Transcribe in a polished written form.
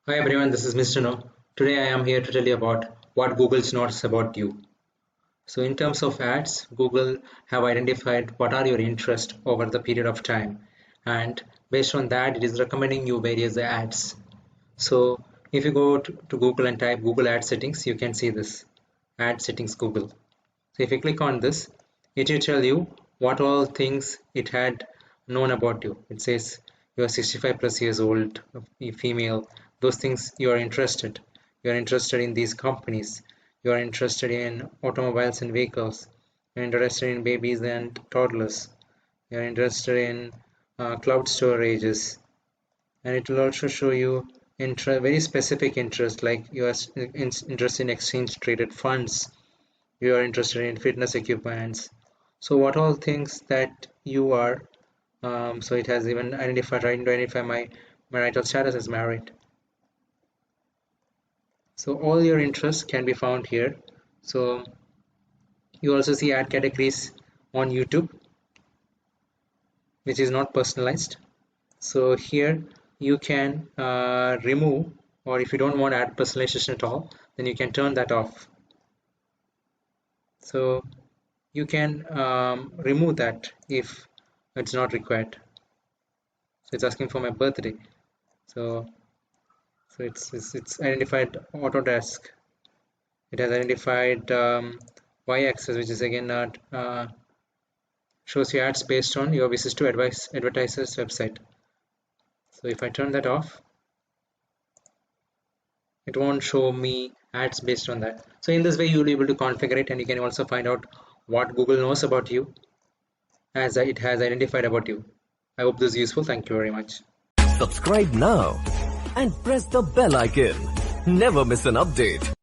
Hi everyone, this is Mr. No. Today I am here to tell you about what Google knows about you. So in terms of ads, Google have identified what are your interests over the period of time, and based on that it is recommending you various ads. So if you go to Google and type Google ad settings, you can see this ad settings Google. So if you click on this, it will tell you what all things it had known about you. It says you are 65 plus years old, female, those things you are interested. You are interested in these companies. You are interested in automobiles and vehicles. You are interested in babies and toddlers. You are interested in cloud storages. And it will also show you very specific interest, like you are interested in exchange traded funds, you are interested in fitness equipments. So what all things that you are, so it has even trying to identify my marital status as married. So all your interests can be found here. So you also see ad categories on YouTube, which is not personalized. So here you can remove, or if you don't want ad personalization at all, then you can turn that off. So you can remove that if it's not required. So it's asking for my birthday. So it's identified Autodesk. It has identified y-axis, which is again not shows you ads based on your visits to advertisers website. So if I turn that off, it won't show me ads based on that. So in this way you'll be able to configure it, and you can also find out what Google knows about you as it has identified about you. I hope this is useful. Thank you very much. Subscribe now and press the bell icon. Never miss an update.